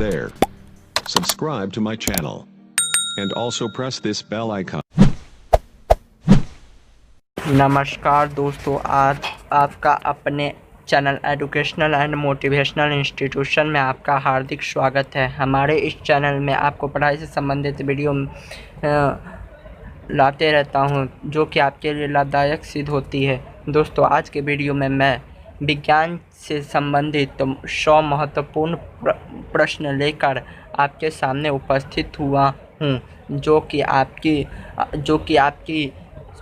there. Subscribe to my channel. And also press this bell icon. नमस्कार दोस्तों, आज आपका अपने channel educational and motivational institution में आपका हार्दिक स्वागत है। हमारे इस चैनल में आपको पढ़ाई से संबंधित वीडियो लाते रहता हूं, जो कि आपके लिए लाभदायक सिद्ध होती है। दोस्तों, आज के वीडियो में मैं विज्ञान से संबंधित 100 महत्वपूर्ण प्रश्न लेकर आपके सामने उपस्थित हुआ हूं, जो कि आपकी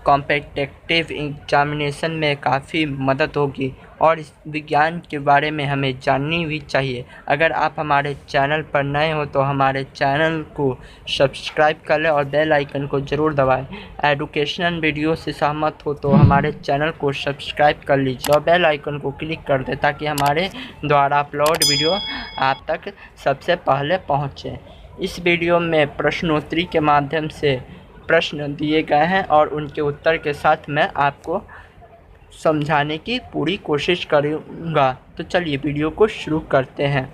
कॉम्पिटिटिव एग्जामिनेशन में काफ़ी मदद होगी और इस विज्ञान के बारे में हमें जाननी भी चाहिए। अगर आप हमारे चैनल पर नए हो तो हमारे चैनल को सब्सक्राइब कर लें और बेल आइकन को ज़रूर दबाएं। एजुकेशनल वीडियो से सहमत हो तो हमारे चैनल को सब्सक्राइब कर लीजिए और बेल आइकन को क्लिक कर दें, ताकि हमारे द्वारा अपलोड वीडियो आप तक सबसे पहले पहुँचे। इस वीडियो में प्रश्नोत्तरी के माध्यम से प्रश्न दिए गए हैं और उनके उत्तर के साथ मैं आपको समझाने की पूरी कोशिश करूँगा। तो चलिए वीडियो को शुरू करते हैं।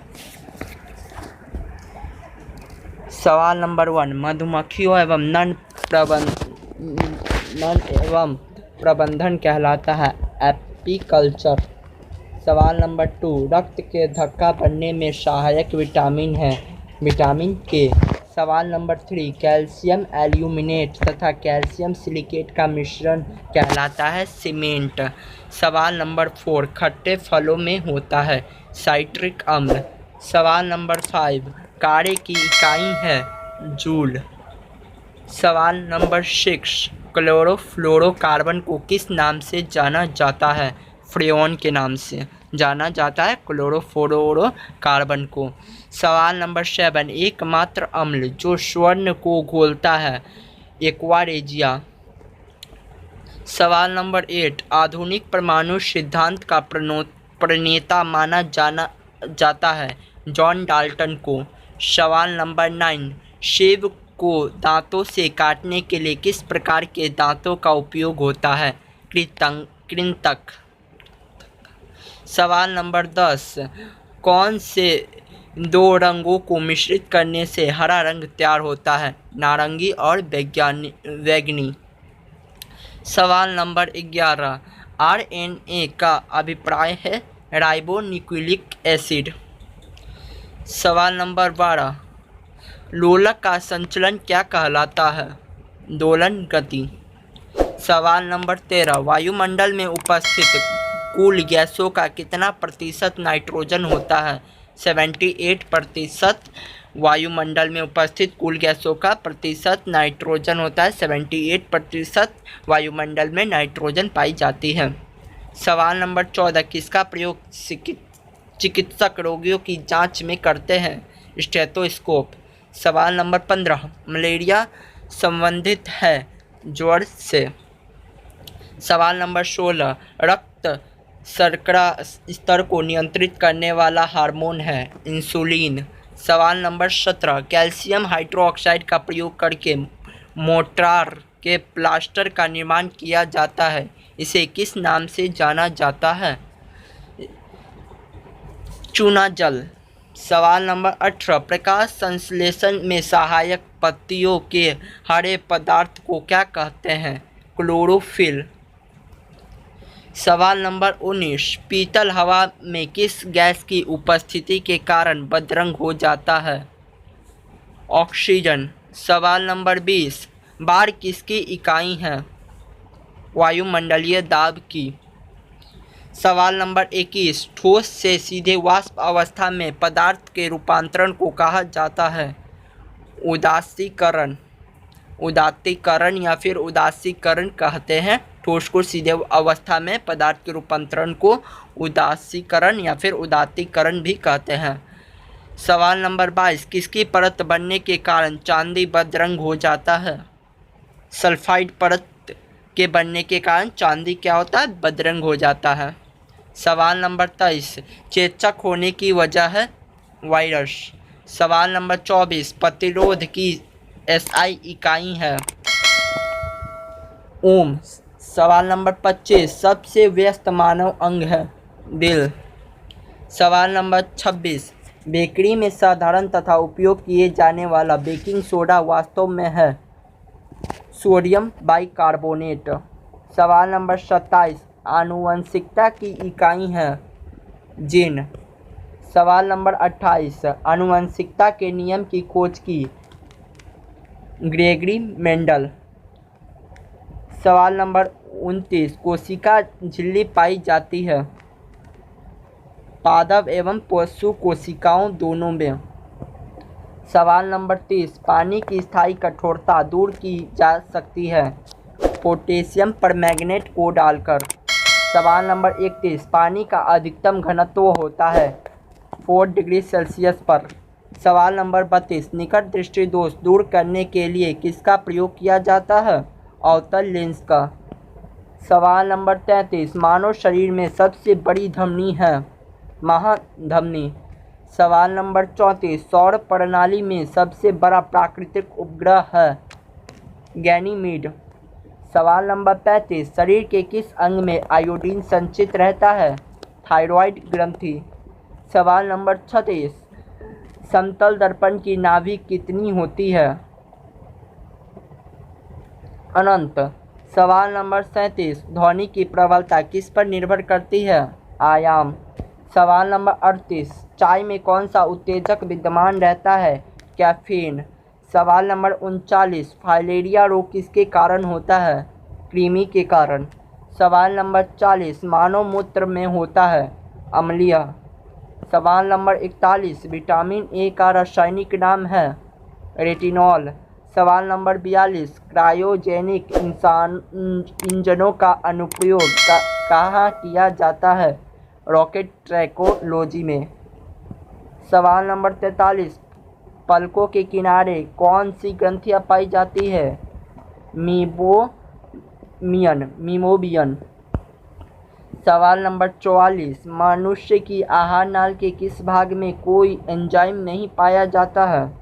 सवाल नंबर 1, मधुमक्खियों एवं नन एवं प्रबंधन कहलाता है एपीकल्चर। सवाल नंबर 2, रक्त के धक्का बनने में सहायक विटामिन है विटामिन के। सवाल नंबर 3, कैल्शियम एल्यूमिनेट तथा कैल्शियम सिलिकेट का मिश्रण कहलाता है सीमेंट। सवाल नंबर 4, खट्टे फलों में होता है साइट्रिक अम्ल। सवाल नंबर 5, कार्य की इकाई है जूल। सवाल नंबर 6, क्लोरोफ्लोरोकार्बन को किस नाम से जाना जाता है? फ्रेऑन के नाम से जाना जाता है क्लोरोफ्लोरोकार्बन को। सवाल नंबर 7, एकमात्र अम्ल जो स्वर्ण को घोलता है एक्वा रेजिया। सवाल नंबर 8, आधुनिक परमाणु सिद्धांत का प्रणेता माना जाता है जॉन डाल्टन को। सवाल नंबर 9, सेब को दांतों से काटने के लिए किस प्रकार के दांतों का उपयोग होता है? कृंतक। सवाल नंबर 10, कौन से 2 रंगों को मिश्रित करने से हरा रंग तैयार होता है? नारंगी और बैंगनी। सवाल नंबर 11, आरएनए का अभिप्राय है राइबोन्यूक्लिक एसिड। सवाल नंबर 12, लोलक का संचलन क्या कहलाता है? दोलन गति। सवाल नंबर 13, वायुमंडल में उपस्थित कुल गैसों का कितना प्रतिशत नाइट्रोजन होता है? 78%। वायुमंडल में उपस्थित कुल गैसों का प्रतिशत नाइट्रोजन होता है। 78% वायुमंडल में नाइट्रोजन पाई जाती है। सवाल नंबर 14, किसका प्रयोग चिकित्सक रोगियों की जांच में करते हैं? स्टेथोस्कोप। सवाल नंबर 15, मलेरिया संबंधित है ज्वर से। सवाल नंबर 16, रक्त शर्करा स्तर को नियंत्रित करने वाला हार्मोन है इंसुलिन। सवाल नंबर 17, कैल्शियम हाइड्रोक्साइड का प्रयोग करके मोर्टार के प्लास्टर का निर्माण किया जाता है, इसे किस नाम से जाना जाता है? चूना जल। सवाल नंबर 18, प्रकाश संश्लेषण में सहायक पत्तियों के हरे पदार्थ को क्या कहते हैं? क्लोरोफिल। सवाल नंबर 19, पीतल हवा में किस गैस की उपस्थिति के कारण बदरंग हो जाता है? ऑक्सीजन। सवाल नंबर 20, बार किसकी इकाई है? वायुमंडलीय दाब की। सवाल नंबर 21, ठोस से सीधे वाष्प अवस्था में पदार्थ के रूपांतरण को कहा जाता है? उदात्तीकरण या फिर उदासीकरण कहते हैं। ठोस को सीधे अवस्था में पदार्थ के रूपांतरण को उदासीकरण या फिर उदात्तीकरण भी कहते हैं। सवाल नंबर 22, किसकी परत बनने के कारण चांदी बदरंग हो जाता है? सल्फाइड परत के बनने के कारण चांदी क्या होता है? बदरंग हो जाता है। सवाल नंबर 23, चेचक होने की वजह है वायरस। सवाल नंबर 24, प्रतिरोध की एसआई इकाई है ओम। सवाल नंबर 25, सबसे व्यस्त मानव अंग है दिल। सवाल नंबर 26, बेकरी में साधारण तथा उपयोग किए जाने वाला बेकिंग सोडा वास्तव में है सोडियम बाइकार्बोनेट। सवाल नंबर 27, आनुवंशिकता की इकाई है जीन। सवाल नंबर 28, आनुवंशिकता के नियम की खोज की ग्रेगरी मेंडल। सवाल नंबर 29, कोशिका झिल्ली पाई जाती है पादप एवं पशु कोशिकाओं दोनों में। सवाल नंबर 30, पानी की स्थायी कठोरता दूर की जा सकती है पोटेशियम परमैंगनेट को डालकर। सवाल नंबर 31, पानी का अधिकतम घनत्व होता है 4 डिग्री सेल्सियस पर। सवाल नंबर 32, निकट दृष्टि दोष दूर करने के लिए किसका प्रयोग किया जाता है अवतल लेंस का। सवाल नंबर 33, मानव शरीर में सबसे बड़ी धमनी है महाधमनी। सवाल नंबर 34, सौर प्रणाली में सबसे बड़ा प्राकृतिक उपग्रह है गैनीमीड। सवाल नंबर 35, शरीर के किस अंग में आयोडीन संचित रहता है थायराइड ग्रंथि। सवाल नंबर 36, समतल दर्पण की नाभि कितनी होती है अनंत। सवाल नंबर 37, ध्वनि की प्रबलता किस पर निर्भर करती है आयाम। सवाल नंबर 38, चाय में कौन सा उत्तेजक विद्यमान रहता है कैफीन। सवाल नंबर 39, फाइलेरिया रोग किसके कारण होता है कृमि के कारण। सवाल नंबर 40, मानव मूत्र में होता है अम्लीय। सवाल नंबर 41, विटामिन ए का रासायनिक नाम है रेटिनॉल। सवाल नंबर 42, क्रायोजेनिक इंजनों का अनुप्रयोग कहाँ किया जाता है रॉकेट ट्रैकोलॉजी में। सवाल नंबर 43, पलकों के किनारे कौन सी ग्रंथियाँ पाई जाती है मीमोबियन। सवाल नंबर 44, मनुष्य की आहार नाल के किस भाग में कोई एंजाइम नहीं पाया जाता है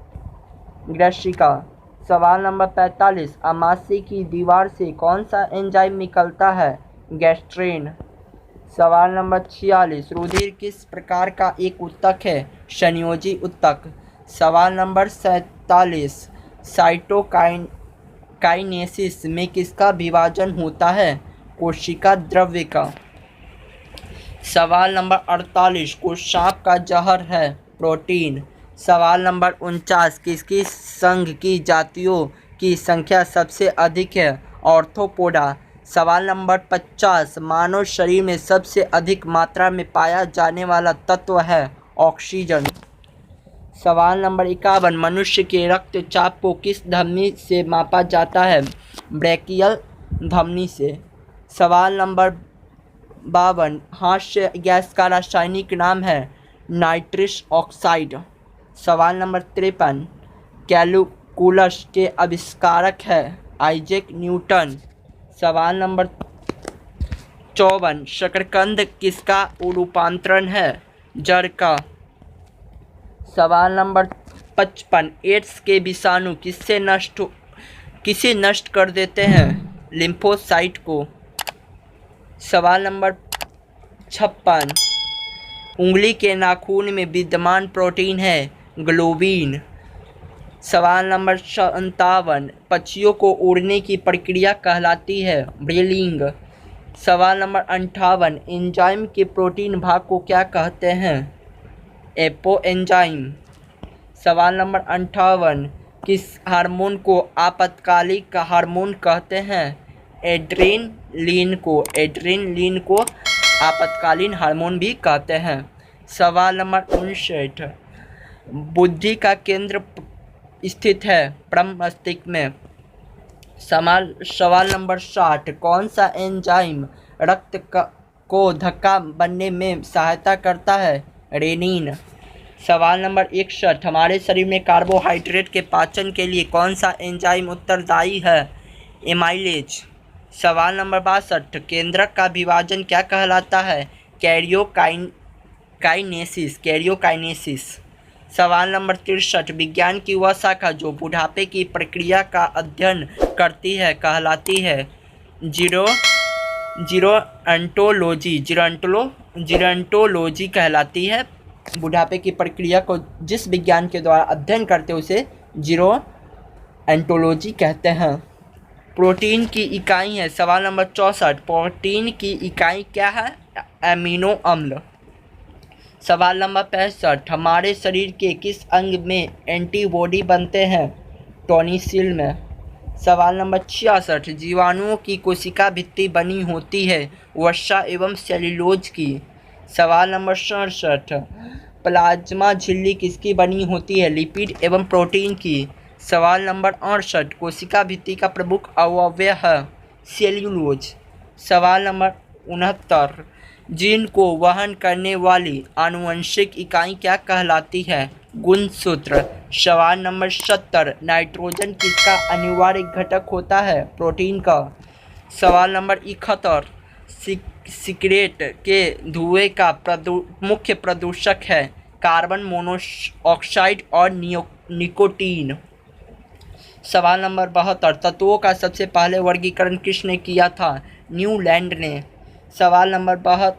ग्रैशिका। सवाल नंबर 45, आमाशय की दीवार से कौन सा एंजाइम निकलता है गैस्ट्रेन। सवाल नंबर 46, रुधिर किस प्रकार का एक उत्तक है संयोजी उत्तक। सवाल नंबर 47, साइटोकाइनेसिस में किसका विभाजन होता है कोशिका द्रव्य का। सवाल नंबर 48, कुछ सांप का जहर है प्रोटीन। सवाल नंबर 49, किसकी संघ की जातियों की संख्या सबसे अधिक है ऑर्थोपोडा। सवाल नंबर 50, मानव शरीर में सबसे अधिक मात्रा में पाया जाने वाला तत्व है ऑक्सीजन। सवाल नंबर 51, मनुष्य के रक्तचाप को किस धमनी से मापा जाता है ब्रैकियल धमनी से। सवाल नंबर 52, हास्य गैस का रासायनिक नाम है नाइट्रस ऑक्साइड। सवाल नंबर 53, कैलकुलस के आविष्कारक है आइजैक न्यूटन। सवाल नंबर 54, शकरकंद किसका रूपांतरण है जड़ का। सवाल नंबर 55, एड्स के विषाणु किसे नष्ट कर देते हैं लिम्फोसाइट को। सवाल नंबर 56, उंगली के नाखून में विद्यमान प्रोटीन है ग्लोबिन। सवाल नंबर 57, पक्षियों को उड़ने की प्रक्रिया कहलाती है ब्रीडिंग। सवाल नंबर 58, एंजाइम के प्रोटीन भाग को क्या कहते हैं एपोएंजाइम। सवाल नंबर 58, किस हार्मोन को आपातकालिक हार्मोन कहते हैं एड्रेनलिन को आपातकालीन हार्मोन भी कहते हैं। सवाल नंबर 59, बुद्धि का केंद्र स्थित है परम मस्तिष्क में। सवाल नंबर 60, कौन सा एंजाइम रक्त को धक्का बनने में सहायता करता है रेनिन। सवाल नंबर 61, हमारे शरीर में कार्बोहाइड्रेट के पाचन के लिए कौन सा एंजाइम उत्तरदायी है एमाइलेज। सवाल नंबर 62, केंद्रक का विभाजन क्या कहलाता है कैरियोकाइनेसिस। सवाल नंबर 63, विज्ञान की वह शाखा जो बुढ़ापे की प्रक्रिया का अध्ययन करती है कहलाती है जीरोंटोलॉजी कहलाती है बुढ़ापे की प्रक्रिया को जिस विज्ञान के द्वारा अध्ययन करते हैं उसे जीरोएंटोलॉजी कहते हैं। प्रोटीन की इकाई है। सवाल नंबर 64, प्रोटीन की इकाई क्या है? एमिनो अम्ल। सवाल नंबर 65, हमारे शरीर के किस अंग में एंटीबॉडी बनते हैं? टॉन्सिल में। सवाल नंबर 66, जीवाणुओं की कोशिका भित्ति बनी होती है वसा एवं सेल्यूलोज की। सवाल नंबर 67, प्लाज्मा झिल्ली किसकी बनी होती है? लिपिड एवं प्रोटीन की। सवाल नंबर 68, कोशिका भित्ति का प्रमुख अवयव है सेल्यूलोज। सवाल नंबर 69, जीन को वहन करने वाली आनुवंशिक इकाई क्या कहलाती है? गुणसूत्र। सवाल नंबर 70, नाइट्रोजन किसका अनिवार्य घटक होता है? प्रोटीन का। सवाल नंबर 71, सिगरेट के धुएं का मुख्य प्रदूषक है कार्बन मोनोऑक्साइड और निकोटीन। सवाल नंबर 72, तत्वों का सबसे पहले वर्गीकरण किसने किया था? न्यूलैंड ने। सवाल नंबर 72,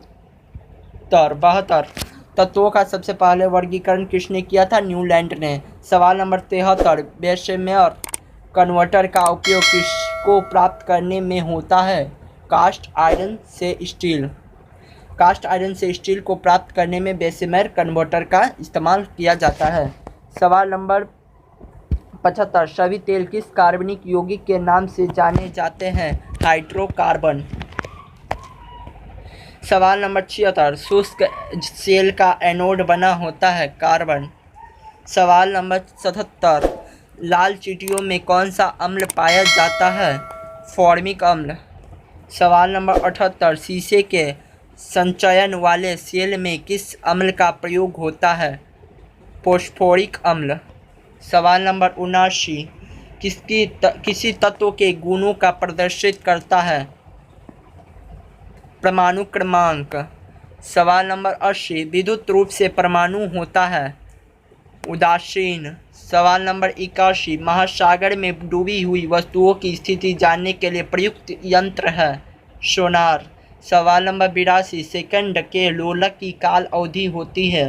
तत्वों का सबसे पहले वर्गीकरण किसने किया था? न्यूलैंड ने। सवाल नंबर 73, बेशमेयर कन्वर्टर का उपयोग किसको प्राप्त करने में होता है? कास्ट आयरन से स्टील। कास्ट आयरन से स्टील को प्राप्त करने में बेशमेयर कन्वर्टर का इस्तेमाल किया जाता है। सवाल नंबर 75, सभी तेल किस कार्बनिक यौगिक के नाम से जाने जाते हैं? हाइड्रोकार्बन। सवाल नंबर 76, शुष्क सेल का एनोड बना होता है कार्बन। सवाल नंबर 77, लाल चींटियों में कौन सा अम्ल पाया जाता है? फॉर्मिक अम्ल। सवाल नंबर 78, शीशे के संचयन वाले सेल में किस अम्ल का प्रयोग होता है? फोस्फोरिक अम्ल। सवाल नंबर 79, किसी तत्व के गुणों का प्रदर्शित करता है? परमाणु क्रमांक। सवाल नंबर 80, विद्युत रूप से परमाणु होता है उदासीन। सवाल नंबर 81, महासागर में डूबी हुई वस्तुओं की स्थिति जानने के लिए प्रयुक्त यंत्र है सोनार। सवाल नंबर 82, सेकंड के लोलक की काल अवधि होती है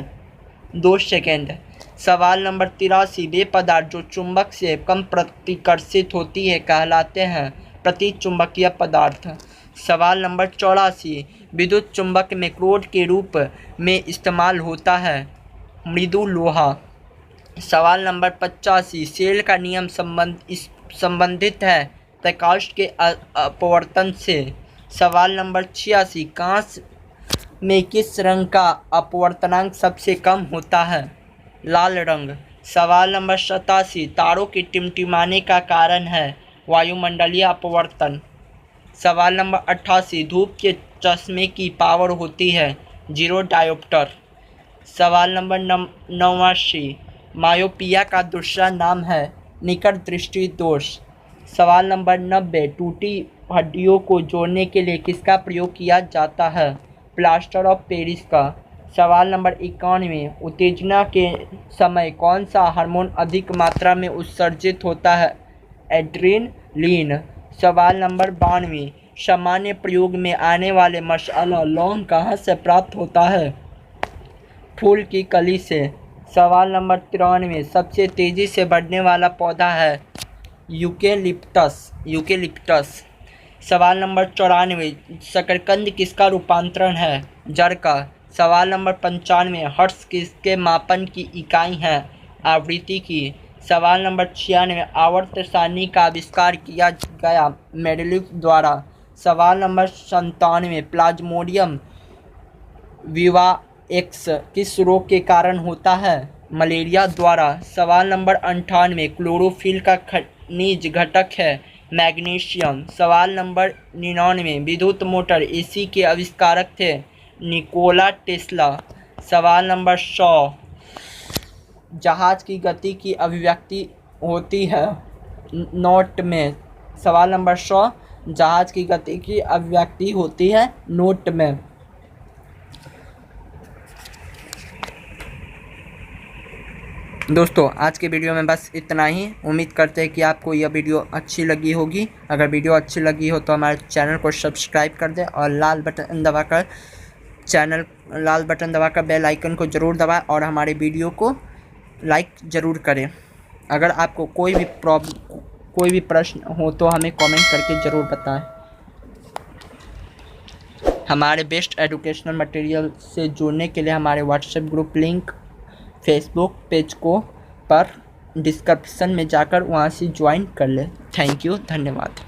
2 सेकंड। सवाल नंबर 83, वे पदार्थ जो चुंबक से कम प्रतिकर्षित होती है कहलाते हैं प्रतिचुंबकीय पदार्थ। सवाल नंबर 84, विद्युत चुंबक में क्रोध के रूप में इस्तेमाल होता है मृदु लोहा। सवाल नंबर 85, सेल का नियम संबंधित है प्रकाश के अपवर्तन से। सवाल नंबर 86, कांच में किस रंग का अपवर्तनांक सबसे कम होता है? लाल रंग। सवाल नंबर 87, तारों के टिमटिमाने का कारण है वायुमंडलीय अपवर्तन। सवाल नंबर 88, धूप के चश्मे की पावर होती है 0 डायोप्टर। सवाल नंबर 89, मायोपिया का दूसरा नाम है निकट दृष्टि दोष। सवाल नंबर 90, टूटी हड्डियों को जोड़ने के लिए किसका प्रयोग किया जाता है? प्लास्टर ऑफ पेरिस का। सवाल नंबर 91, उत्तेजना के समय कौन सा हार्मोन अधिक मात्रा में उत्सर्जित होता है? एड्रेनलिन। सवाल नंबर 92, सामान्य प्रयोग में आने वाले मसाला लौंग कहाँ से प्राप्त होता है? फूल की कली से। सवाल नंबर 93, सबसे तेज़ी से बढ़ने वाला पौधा है यूकेलिप्टस। सवाल नंबर 94, शकरकंद किसका रूपांतरण है? जड़ का। सवाल नंबर 95, हर्ट्ज किसके मापन की इकाई है? आवृत्ति की। सवाल नंबर 96, आवर्त सारणी का आविष्कार किया गया मेंडेलीव द्वारा। सवाल नंबर 97, प्लाज्मोडियम विवाएक्स किस रोग के कारण होता है? मलेरिया द्वारा। सवाल नंबर 98, क्लोरोफिल का खनिज घटक है मैग्नीशियम। सवाल नंबर 99, विद्युत मोटर एसी के आविष्कारक थे निकोला टेस्ला। सवाल नंबर 100, जहाज की गति की अभिव्यक्ति होती है नॉट में। सवाल नंबर 100, जहाज की गति की अभिव्यक्ति होती है नॉट में। दोस्तों आज के वीडियो में बस इतना ही। उम्मीद करते हैं कि आपको यह वीडियो अच्छी लगी होगी। अगर वीडियो अच्छी लगी हो तो हमारे चैनल को सब्सक्राइब कर दें और लाल बटन दबाकर चैनल लाल बटन दबाकर बेल आइकन को ज़रूर दबाएं और हमारे वीडियो को लाइक ज़रूर करें। अगर आपको कोई भी प्रश्न हो तो हमें कमेंट करके ज़रूर बताएं। हमारे बेस्ट एजुकेशनल मटेरियल से जुड़ने के लिए हमारे WhatsApp group link Facebook page को पर डिस्क्रिप्शन में जाकर वहां से ज्वाइन कर लें। थैंक यू, धन्यवाद।